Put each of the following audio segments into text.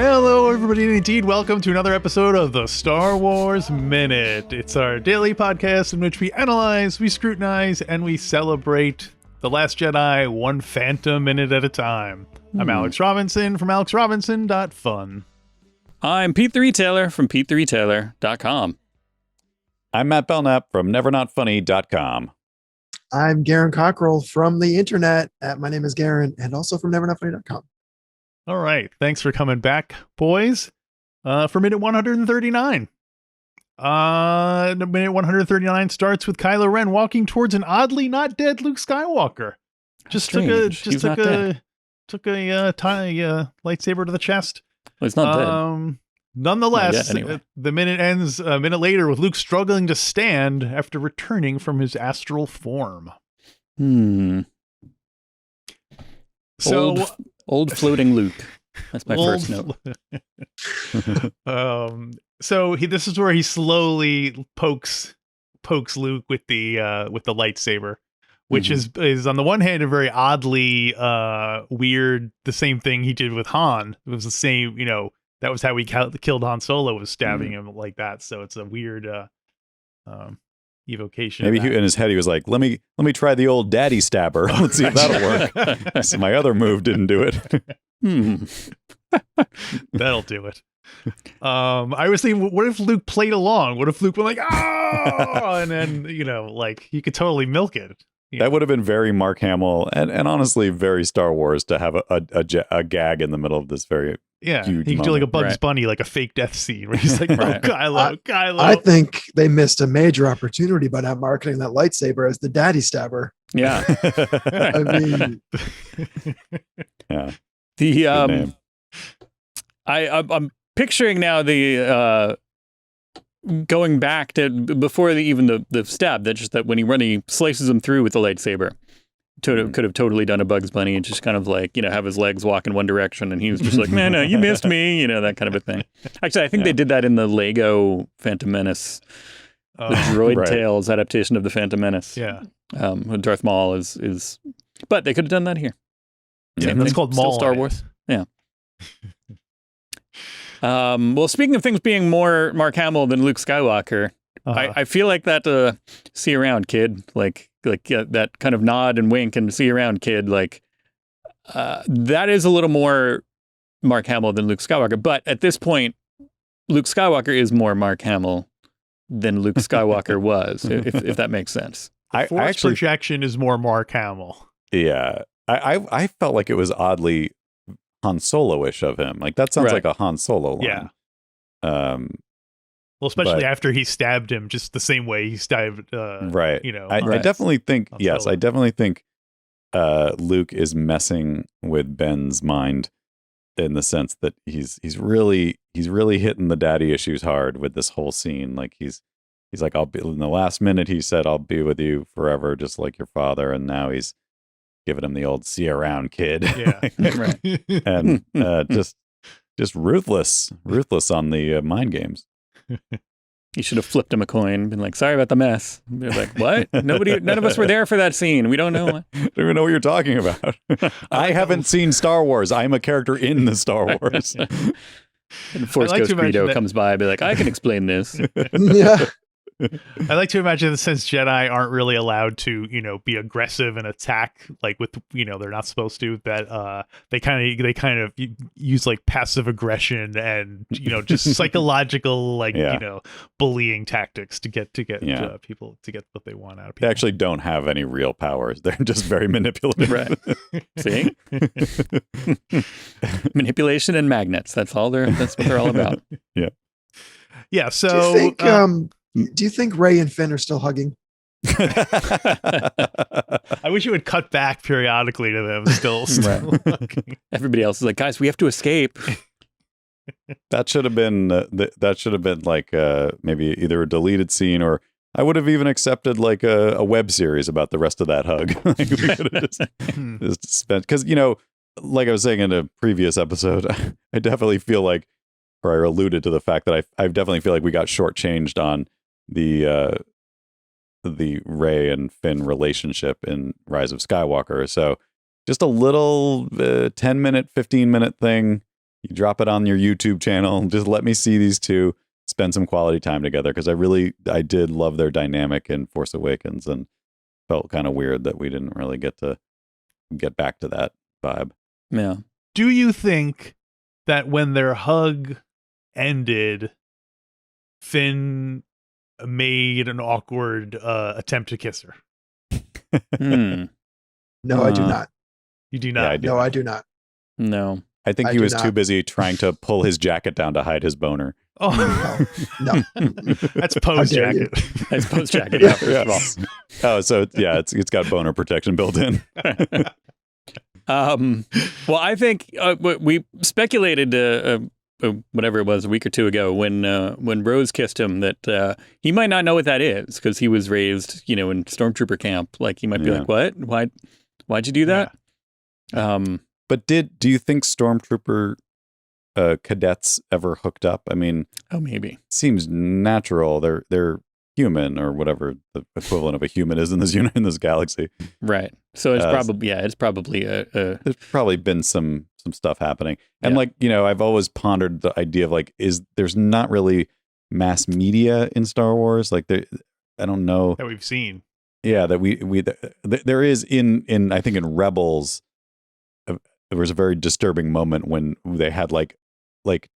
Hello, everybody, and indeed, welcome to another episode of the Star Wars Minute. It's our daily podcast in which we analyze, we scrutinize, and we celebrate The Last Jedi one phantom minute at a time. I'm Alex Robinson from alexrobinson.fun. I'm Pete the Retailer from PeteTheRetailer.com. I'm Matt Belknap from NeverNotFunny.com. I'm Garon Cockrell from the internet at My Name is Garon, and also from NeverNotFunny.com. All right. Thanks for coming back, boys, for minute 139. Minute 139 starts with Kylo Ren walking towards an oddly not dead Luke Skywalker. Just took a lightsaber to the chest. Well, it's not dead. Nonetheless, anyway. The minute ends a minute later with Luke struggling to stand after returning from his astral form. So Old floating Luke. That's my first note. This is where he slowly pokes Luke with the lightsaber, which is on the one hand a very oddly weird. The same thing he did with Han. It was the same, that was how he killed Han Solo, was stabbing him like that. So it's a weird evocation. Maybe in his head he was like, "Let me try the old daddy stabber. Let's see if that'll work." So my other move didn't do it. That'll do it. I was thinking, what if Luke played along? What if Luke went like, "Oh," and then he could totally milk it. That would have been very Mark Hamill and honestly very Star Wars to have a gag in the middle of this very huge he could do like a moment. Bugs Bunny, like a fake death scene where he's like, Right. Kylo. I think they missed a major opportunity by not marketing that lightsaber as the daddy stabber. Yeah. I mean, Yeah. The Good name. I'm picturing now the going back to before even the stab, that when he slices him through with the lightsaber. Could have totally done a Bugs Bunny and just kind of have his legs walk in one direction, and he was just like, no, you missed me, that kind of a thing. Actually, I think they did that in the Lego Phantom Menace, the Droid Tales adaptation of the Phantom Menace. Yeah. Darth Maul is, but they could have done that here. Yeah, Same that's thing. called Still Maul. Star Wars. Yeah. Well, speaking of things being more Mark Hamill than Luke Skywalker, I feel like that see you around, kid. That kind of nod and wink and see you around, kid. That is a little more Mark Hamill than Luke Skywalker. But at this point, Luke Skywalker is more Mark Hamill than Luke Skywalker was, if that makes sense. Force projection is more Mark Hamill. Yeah. I felt like it was oddly Han Solo-ish of him. Like that sounds like a Han Solo line. Yeah. Well, especially after he stabbed him, just the same way he stabbed. Right. I definitely think. Yes, I definitely think Luke is messing with Ben's mind in the sense that he's really hitting the daddy issues hard with this whole scene. Like he's like, I'll be in the last minute. He said, "I'll be with you forever, just like your father," and now he's giving him the old "see you around, kid." Yeah. Right. And just ruthless on the mind games. You should have flipped him a coin, been like, "Sorry about the mess." They're like, "What? None of us were there for that scene. We don't know." I don't even know what you're talking about. I haven't seen Star Wars. I'm a character in the Star Wars. And Force Ghost Greedo comes by and be like, "I can explain this." yeah. I like to imagine that since Jedi aren't really allowed to, be aggressive and attack with, they're not supposed to, that they kind of use passive aggression and, just psychological, bullying tactics to get people to get what they want out of people. They actually don't have any real powers. They're just very manipulative. Right. See? Manipulation and magnets. That's what they're all about. Yeah. Yeah. So do you think Rey and Finn are still hugging? I wish you would cut back periodically to them still. Everybody else is like, "Guys, we have to escape." That should have been maybe either a deleted scene, or I would have even accepted a web series about the rest of that hug. We could have just spent, because like I was saying in a previous episode, I definitely feel like, or I alluded to the fact that I definitely feel like we got shortchanged on the Rey and Finn relationship in Rise of Skywalker. So just a little 10-minute, 15-minute thing You drop it on your YouTube channel. Just let me see these two spend some quality time together, because I did love their dynamic in Force Awakens, and felt kind of weird that we didn't really get back to that vibe. Yeah. Do you think that when their hug ended, Finn made an awkward attempt to kiss her? No, I do not. You do not? Yeah, I do. No, I do not. No. I think he was too busy trying to pull his jacket down to hide his boner. Oh, No. That's Poe's jacket. That's Poe's jacket. Yeah, first of all. Oh, so yeah, it's got boner protection built in. Well, I think we speculated whatever it was a week or two ago when Rose kissed him that he might not know what that is, because he was raised, in stormtrooper camp. Like, he might be like, "What? Why'd you do that?" Yeah. But do you think stormtrooper cadets ever hooked up? I mean, maybe. It seems natural. They're human, or whatever the equivalent of a human is in this galaxy. Right. So it's probably there's probably been some stuff happening. And I've always pondered the idea of there's not really mass media in Star Wars. I don't know that we've seen. Yeah, that there is in I think in Rebels. There was a very disturbing moment when they had like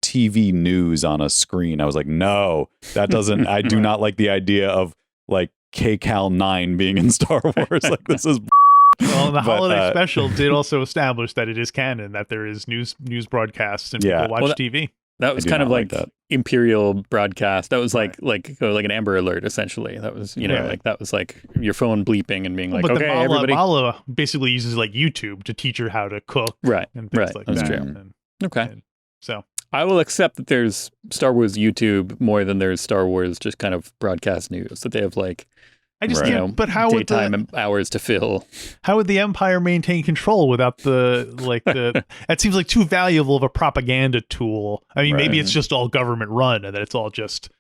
TV news on a screen. I was like, no, that doesn't. I do not like the idea of KCAL 9 being in Star Wars. This is. Well, the holiday special did also establish that it is canon, that there is news broadcasts and people watch TV. That was kind of like that. Imperial broadcast. That was like an Amber Alert, essentially. That was that was like your phone bleeping and being like, but okay, everybody. Mala basically uses YouTube to teach her how to cook, right? And things like That's that. true. Okay, so I will accept that there's Star Wars YouTube more than there's Star Wars just kind of broadcast news, that they have I just can't. But how would daytime hours to fill? How would the Empire maintain control without the that seems like too valuable of a propaganda tool. I mean, maybe it's just all government run, and that it's all just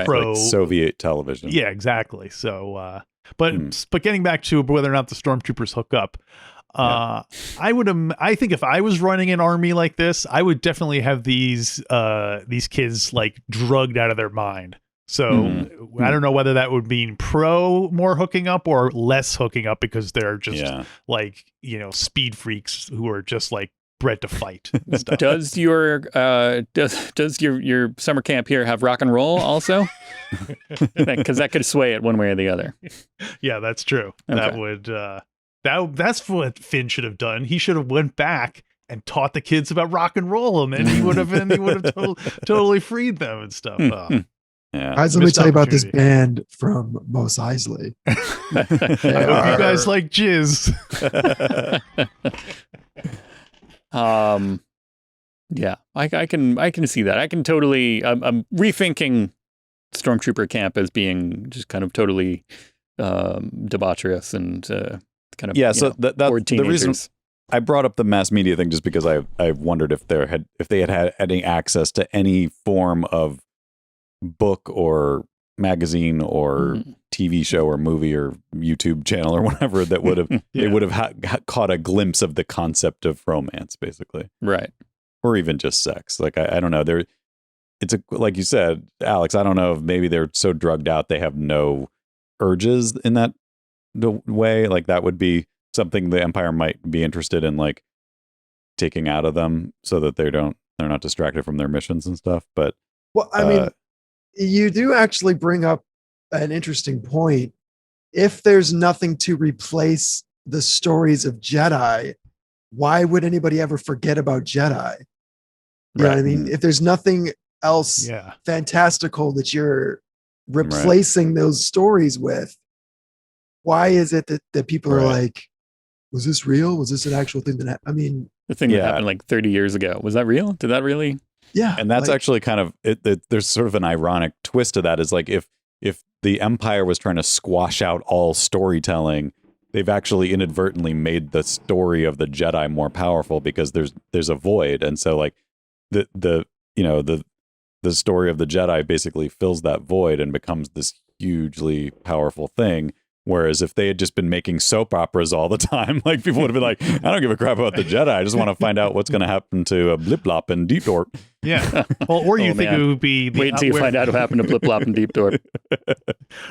pro Soviet television. Yeah, exactly. So, but getting back to whether or not the stormtroopers hook up, I think if I was running an army like this, I would definitely have these kids drugged out of their mind. So I don't know whether that would mean more hooking up or less hooking up, because they're just speed freaks who are just bred to fight and stuff. Does your summer camp here have rock and roll also? Because that could sway it one way or the other. Yeah, that's true. Okay. That would that's what Finn should have done. He should have went back and taught the kids about rock and roll, and then he would have totally freed them and stuff. Yeah. Guys, let me tell you about this band from Mos Eisley. I hope you guys like jizz. Yeah, I can see that. I can totally. I'm rethinking Stormtrooper camp as being just kind of totally debaucherous and kind of So that's the reason I brought up the mass media thing, just because I wondered if they had any access to any form of book or magazine or TV show or movie or YouTube channel or whatever that would have they would have caught a glimpse of the concept of romance, basically, right? Or even just sex. I don't know. It's like you said, Alex. I don't know if maybe they're so drugged out they have no urges in that way. That would be something the Empire might be interested in, taking out of them so that they're not distracted from their missions and stuff. But I mean. You do actually bring up an interesting point. If there's nothing to replace the stories of Jedi, why would anybody ever forget about Jedi? You know what I mean? If there's nothing else fantastical that you're replacing those stories with, why is it that people are like, was this real? Was this an actual thing that happened? I mean, the thing that happened 30 years ago, was that real? Did that really? Yeah. And that's actually kind of there's sort of an ironic twist to that, is if the Empire was trying to squash out all storytelling, they've actually inadvertently made the story of the Jedi more powerful, because there's a void. And so the story of the Jedi basically fills that void and becomes this hugely powerful thing, Whereas if they had just been making soap operas all the time, like people would have been like, I don't give a crap about the Jedi. I just want to find out what's going to happen to Blip Blop and Deep Dorp. Yeah. Well, or you think it would be wait until you find out what happened to Blip Blop and Deep Dorp.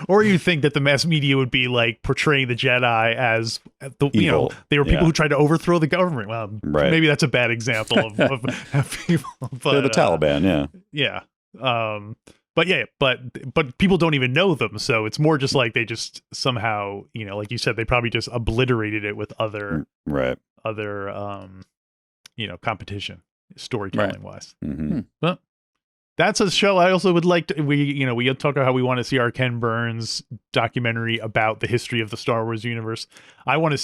Or you think that the mass media would be like portraying the Jedi as the Evil. you know, they were people who tried to overthrow the government. Well, maybe that's a bad example of people. But, they're the Taliban, yeah. But people don't even know them, so it's more just like they just somehow, like you said, they probably just obliterated it with other competition storytelling wise. Mm-hmm. But that's a show I also would like to. We talk about how we want to see our Ken Burns documentary about the history of the Star Wars universe. I want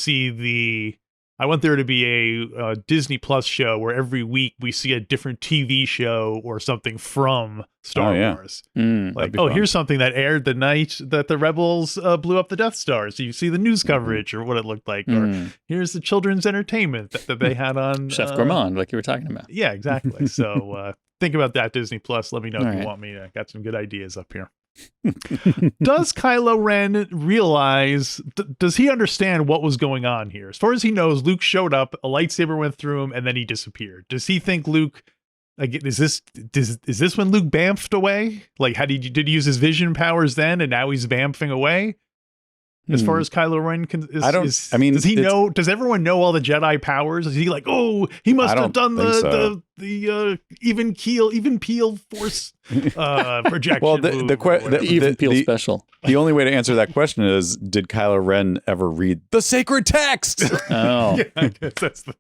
there to be a Disney Plus show where every week we see a different TV show or something from Star Wars. Like, here's something that aired the night that the rebels blew up the Death Star. So you see the news coverage or what it looked like. Or here's the children's entertainment that they had on Chef Gourmand, like you were talking about. Yeah, exactly. So think about that, Disney Plus. Let me know if you want me. I got some good ideas up here. Does Kylo Ren realize, does he understand what was going on here? As far as he knows, Luke showed up, a lightsaber went through him, and then he disappeared. Does he think Luke, like, is this when Luke bamfed away? Like, did he use his vision powers then, and now he's bamfing away? As far as Kylo Ren does he know? Does everyone know all the Jedi powers? Is he like, he must have done the even peel force projection? Well, the even peel special. The only way to answer that question is, did Kylo Ren ever read the sacred text? Oh, yeah, I guess that's the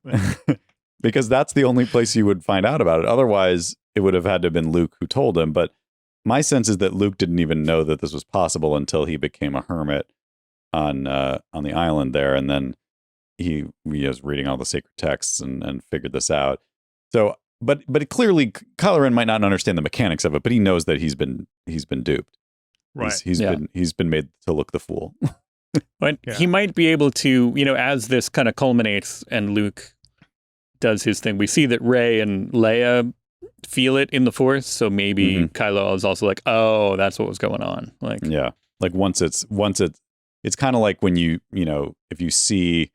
thing. Because that's the only place you would find out about it. Otherwise, it would have had to have been Luke who told him. But my sense is that Luke didn't even know that this was possible until he became a hermit on the island there, and then he was reading all the sacred texts and figured this out. So, but clearly Kylo Ren might not understand the mechanics of it, but he knows that he's been duped. Right. He's been made to look the fool. But he might be able to, as this kind of culminates and Luke does his thing. We see that Rey and Leia feel it in the Force, so maybe Kylo is also like, oh, that's what was going on. Like, yeah, like once it's kind of like when if you see,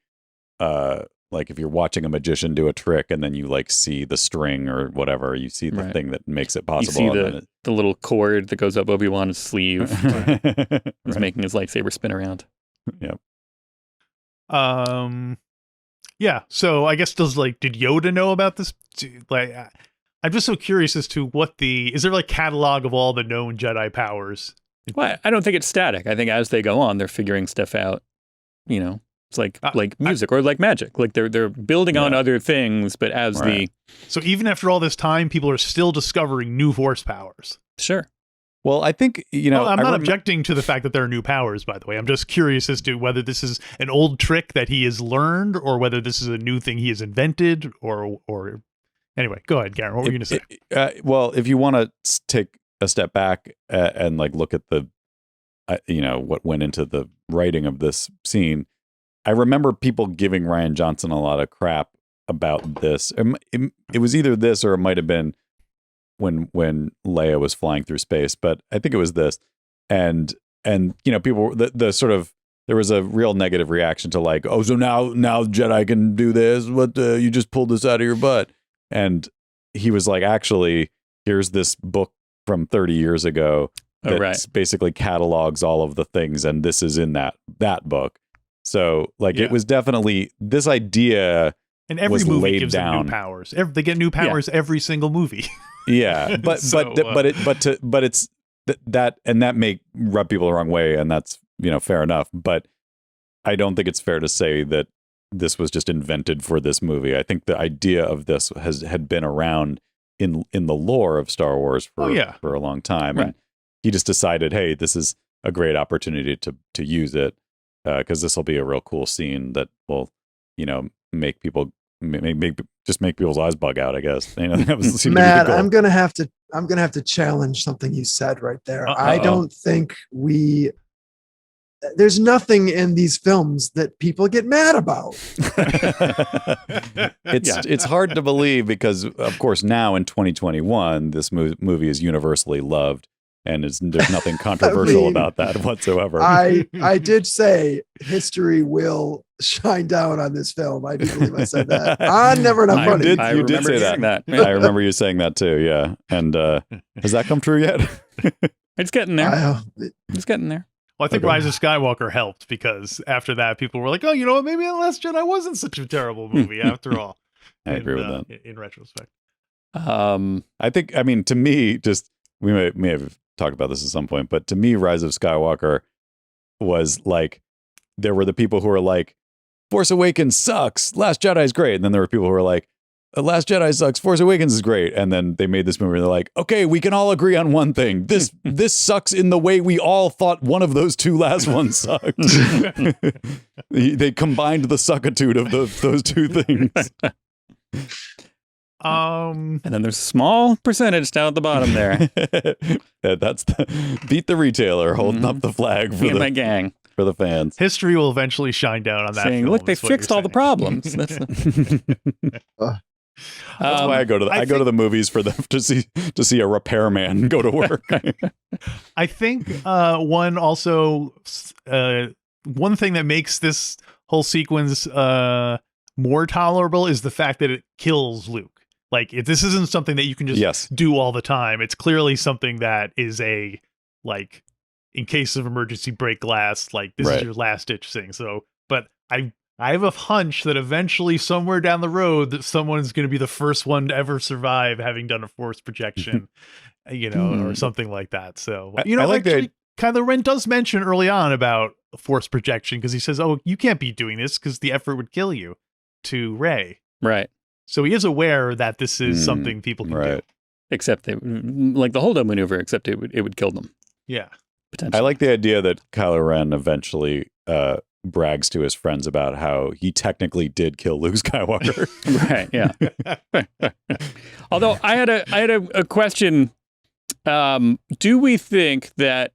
like if you're watching a magician do a trick and then you like see the string or whatever, you see the thing that makes it possible. You see the little cord that goes up Obi-Wan's sleeve. He's making his lightsaber spin around. Yep. Yeah. So I guess did Yoda know about this? Like, I'm just so curious as to is there like catalog of all the known Jedi powers? Well, I don't think it's static. I think as they go on, they're figuring stuff out. It's like music or like magic. Like they're building on other things, but as So even after all this time, people are still discovering new Force powers. Sure. Well, I think, I'm not objecting to the fact that there are new powers, by the way. I'm just curious as to whether this is an old trick that he has learned or whether this is a new thing he has invented or anyway, go ahead, Garon. What were you going to say? Well, if you want to take a step back and like look at the, what went into the writing of this scene, I remember people giving Rian Johnson a lot of crap about this. It was either this or it might have been when Leia was flying through space, but I think it was this. And people, the sort of, there was a real negative reaction to like, so now Jedi can do this. What, you just pulled this out of your butt. And he was like, actually, here's this book from 30 years ago that basically catalogs all of the things, and this is in that book. So it was definitely this idea. And every movie gives them new powers. They get new powers every single movie. Yeah, but it's that, and that may rub people the wrong way, and that's fair enough. But I don't think it's fair to say that this was just invented for this movie. I think the idea of this had been around in the lore of Star Wars for a long time, and he just decided, hey, this is a great opportunity to use it because this will be a real cool scene that will make people. Just make people's eyes bug out, I guess. Matt, I'm gonna have to challenge something you said right there. I don't think there's nothing in these films that people get mad about. It's hard to believe because, of course, now in 2021, this movie is universally loved and there's nothing controversial about that whatsoever. I did say history will shine down on this film. I do believe I said that. On Never Enough Money. You did say that. I remember you saying that too. Yeah, and has that come true yet? It's getting there. It's getting there. Well, I think Rise of Skywalker helped because after that, people were like, "Oh, you know what? Maybe The Last Jedi wasn't such a terrible movie after all." I agree with that. In retrospect, I think. I mean, to me, just we may have talked about this at some point, but to me, Rise of Skywalker was like there were the people who were like, Force Awakens sucks, Last Jedi is great, and then there were people who were like, Last Jedi sucks, Force Awakens is great, and then they made this movie and they're like, okay, we can all agree on one thing. This sucks in the way we all thought one of those two last ones sucked. They combined the suckitude of those two things. And then there's a small percentage down at the bottom there. That's beat the retailer holding up the flag for my gang. For the fans. History will eventually shine down on that. Saying, film, look, they fixed all the problems. That's why I go to the movies for them to see a repairman go to work. I think one thing that makes this whole sequence more tolerable is the fact that it kills Luke. Like, this isn't something that you can just do all the time. It's clearly something that is a, like, in case of emergency, break glass, like, this is your last ditch thing. So, but I have a hunch that eventually, somewhere down the road, that someone's going to be the first one to ever survive having done a force projection, or something like that. So, I like actually, Kylo Ren does mention early on about force projection because he says, "Oh, you can't be doing this because the effort would kill you," to Rey. Right. So he is aware that this is something people can do. Except like the hold-up maneuver, except it would kill them. Yeah. I like the idea that Kylo Ren eventually brags to his friends about how he technically did kill Luke Skywalker. Right. Yeah. Although I had a question. Do we think that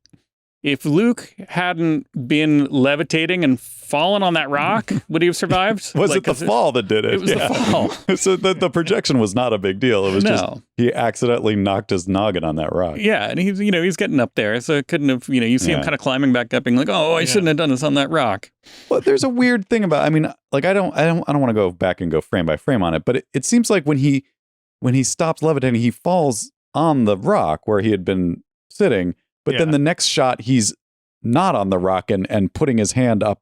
if Luke hadn't been levitating and fallen on that rock, would he have survived? Was it the fall that did it? It was the fall. So the projection was not a big deal. It was just he accidentally knocked his noggin on that rock. Yeah, and he's getting up there, so it couldn't have. You see him kind of climbing back up, being like, "Oh, I shouldn't have done this on that rock." Well, there's a weird thing about. I mean, like I don't want to go back and go frame by frame on it, but it seems like when he stops levitating, he falls on the rock where he had been sitting. But then the next shot, he's not on the rock and putting his hand up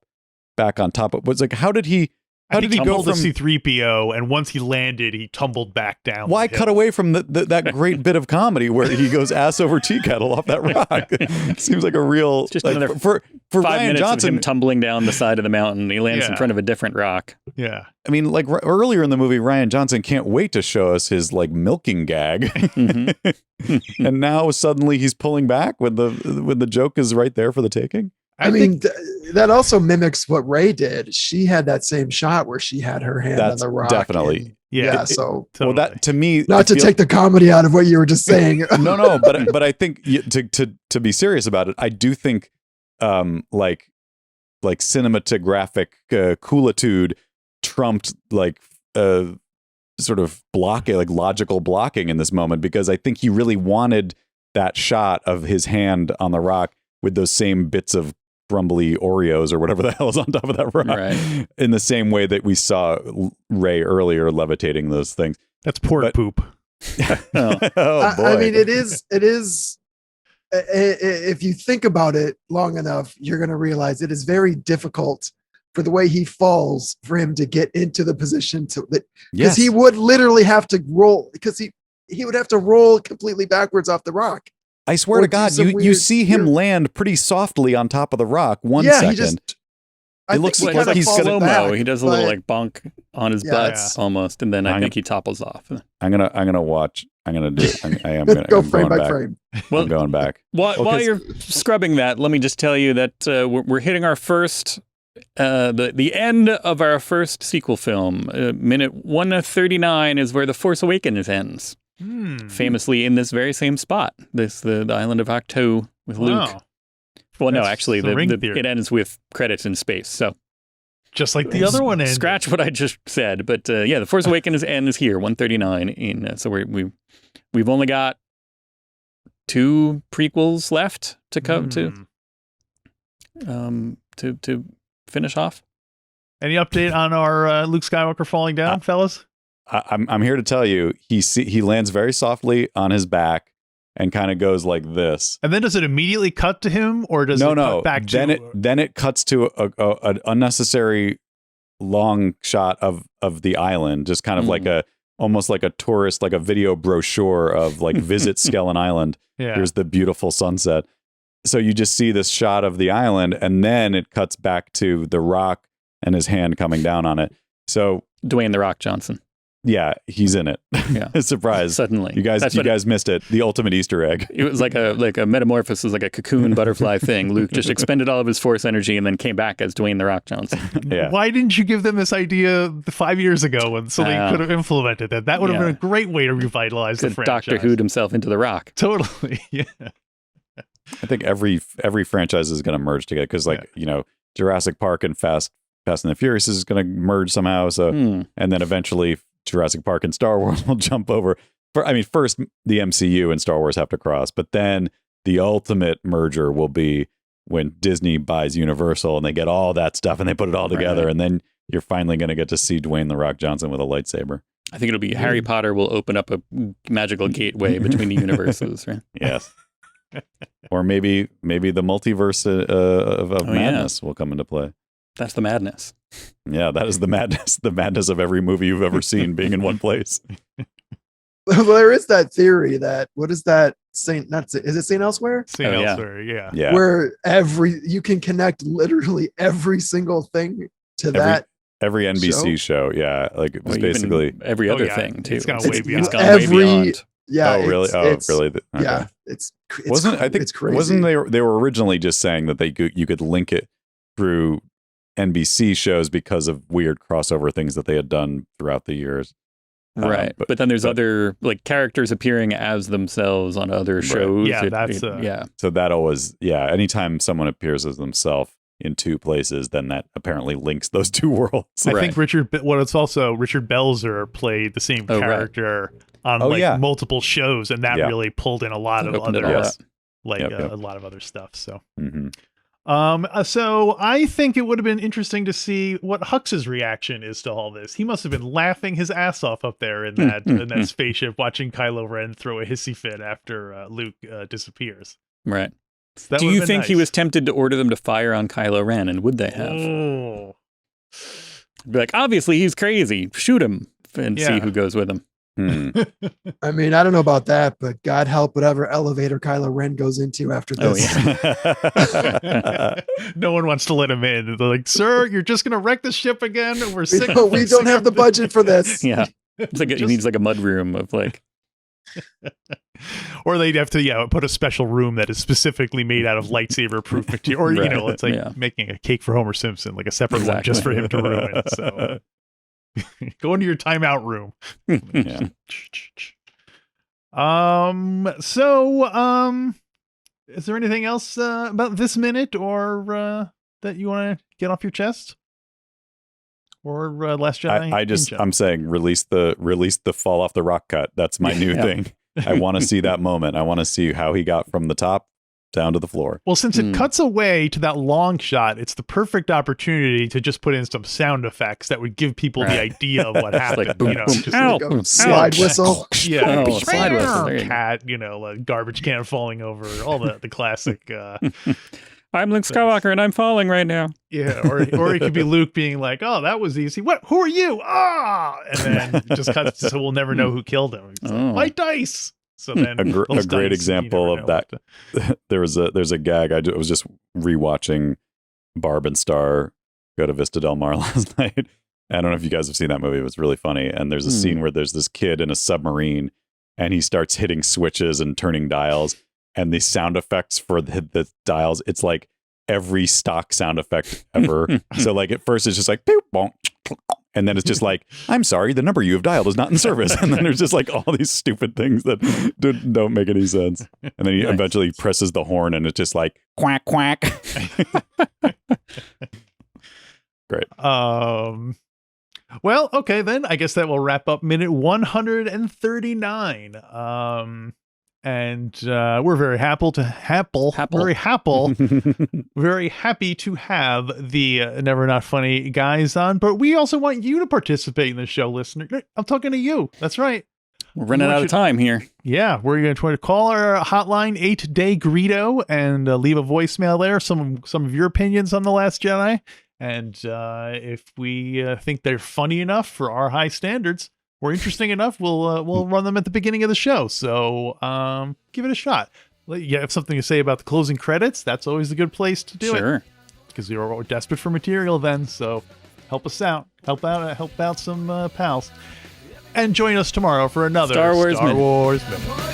back on top. It was like, how did he go from C-3PO? And once he landed, he tumbled back down. Why cut away from that great bit of comedy where he goes ass over tea kettle off that rock? Seems like a real just like, another for 5 Rian minutes Johnson of him tumbling down the side of the mountain. He lands in front of a different rock. Yeah. I mean, like earlier in the movie, Rian Johnson can't wait to show us his like milking gag. And now suddenly he's pulling back when the joke is right there for the taking. I mean, that also mimics what Rey did. She had that same shot where she had her hand on the rock. Definitely. So well, that to me, not to take the comedy out of what you were just saying. No, but I think to be serious about it, I do think like cinematographic coolitude trumped like sort of blocking, like logical blocking in this moment, because I think he really wanted that shot of his hand on the rock with those same bits of crumbly Oreos or whatever the hell is on top of that rock, in the same way that we saw Rey earlier levitating those things. That's pork poop. Oh, boy. I mean, it is. If you think about it long enough, you're going to realize it is very difficult for the way he falls for him to get into the position because he would literally have to roll, because he would have to roll completely backwards off the rock. I swear to God, you see him land pretty softly on top of the rock. Second. It looks like he's slow-mo. He does a little like bonk on his butt almost, and then I think he topples off. I'm gonna watch. I am go frame by frame. Well, I'm going back. While you're scrubbing that, let me just tell you that we're hitting our first the end of our first sequel film. Minute 1:39 is where The Force Awakens ends. Famously in this very same spot, the island of Ahch-To with Luke. Well, no, actually, it ends with credits in space. So just like the other one ended. Scratch what I just said, but The Force Awakens ends here, 1:39 in. So we've only got 2 prequels left to come Hmm. to finish off. Any update on our Luke Skywalker falling down, fellas? I'm here to tell you, he lands very softly on his back and kind of goes like this. And then does it immediately cut to him, or does it cut back to? Then it cuts to an unnecessary long shot of the island, just kind of like almost like a tourist, like a video brochure of like visit Skellin Island. Yeah. Here's the beautiful sunset. So you just see this shot of the island, and then it cuts back to the Rock and his hand coming down on it. So Dwayne "The Rock" Johnson. Yeah, he's in it. Yeah. Surprise. Suddenly. You guys missed it. The ultimate Easter egg. It was like a metamorphosis, like a cocoon butterfly thing. Luke just expended all of his Force energy and then came back as Dwayne "The Rock" Johnson. Yeah. Why didn't you give them this idea 5 years ago so they could have implemented that? That would have been a great way to revitalize the franchise. Doctor Who'd himself into The Rock. Totally. Yeah. I think every franchise is going to merge together because, Jurassic Park and Fast and the Furious is going to merge somehow. So, and then eventually Jurassic Park and Star Wars will jump over. First the MCU and Star Wars have to cross, but then the ultimate merger will be when Disney buys Universal and they get all that stuff and they put it all together, and then you're finally going to get to see Dwayne "The Rock" Johnson with a lightsaber. I think it'll be Harry Potter will open up a magical gateway between the universes, right? Yes. Or maybe the multiverse of madness will come into play. That's the madness. Yeah, that is the madness. The madness of every movie you've ever seen being in one place. Well, there is that theory that what is that Saint? Is it Saint Elsewhere? Saint Elsewhere, yeah. Where you can connect literally every single thing to that. Every NBC show, yeah, like it was basically every other thing too. It's gone way beyond. It's gone way beyond. Yeah. Oh, really? Really? Okay. Yeah. It's crazy. Wasn't they were originally just saying that you could link it through NBC shows because of weird crossover things that they had done throughout the years. Right. But then there's other like characters appearing as themselves on other shows. Yeah, So that always, anytime someone appears as themselves in two places, then that apparently links those two worlds. I think Richard Belzer played the same character on multiple shows, and that really pulled in a lot of other a lot of other stuff. So so I think it would have been interesting to see what Hux's reaction is to all this. He must have been laughing his ass off up there in that spaceship, watching Kylo Ren throw a hissy fit after Luke disappears. Right. So do you think he was tempted to order them to fire on Kylo Ren, and would they have? Oh. Be like, obviously he's crazy. Shoot him and see who goes with him. I mean, I don't know about that, but God help whatever elevator Kylo Ren goes into after this. No one wants to let him in. They're like, "Sir, you're just going to wreck the ship again? We're sick. We don't have the budget for this." Yeah, it's like he needs like a mud room of like. Or they'd have to put a special room that is specifically made out of lightsaber proof material, or it's like making a cake for Homer Simpson, like a separate one just for him to ruin. So go into your timeout room. Is there anything else about this minute or that you want to get off your chest? Or Last Jedi? I'm saying release the fall off the rock cut. That's my new thing. I want to see that moment. I want to see how he got from the top down to the floor. Well, since it cuts away to that long shot, it's the perfect opportunity to just put in some sound effects that would give people the idea of what happened. Like, boom, boom, slide whistle. Yeah, slide whistle. Cat, a garbage can falling over, all the classic. I'm Luke Skywalker and I'm falling right now. Yeah, or it could be Luke being like, "Oh, that was easy. What? Who are you? Ah!" And then it just cuts, so we'll never know who killed him. Like, "My dice." So then a great example of that. There's a gag. I was just rewatching Barb and Star go to Vista Del Mar last night. I don't know if you guys have seen that movie. It was really funny. And there's a scene where there's this kid in a submarine, and he starts hitting switches and turning dials. And the sound effects for the dials, it's like every stock sound effect ever. So like at first it's just like, boop, bonk, and then it's just like, I'm sorry, the number you have dialed is not in service. And then there's just like all these stupid things that don't make any sense. And then he eventually presses the horn and it's just like, quack, quack. Great. Well, okay, then I guess that will wrap up minute 139. And we're very very happy to have the Never Not Funny guys on. But we also want you to participate in the show, listener. I'm talking to you. That's right. We're running out of time here. Yeah, we're going to try to call our hotline 8-Day Greedo and leave a voicemail there. Some of your opinions on The Last Jedi. And if we think they're funny enough for our high standards or interesting enough, we'll run them at the beginning of the show. So give it a shot. You have something to say about the closing credits? That's always a good place to do it. Sure. Because you're desperate for material then. So help us out. Help out some pals. And join us tomorrow for another Star Wars Minute. Minute.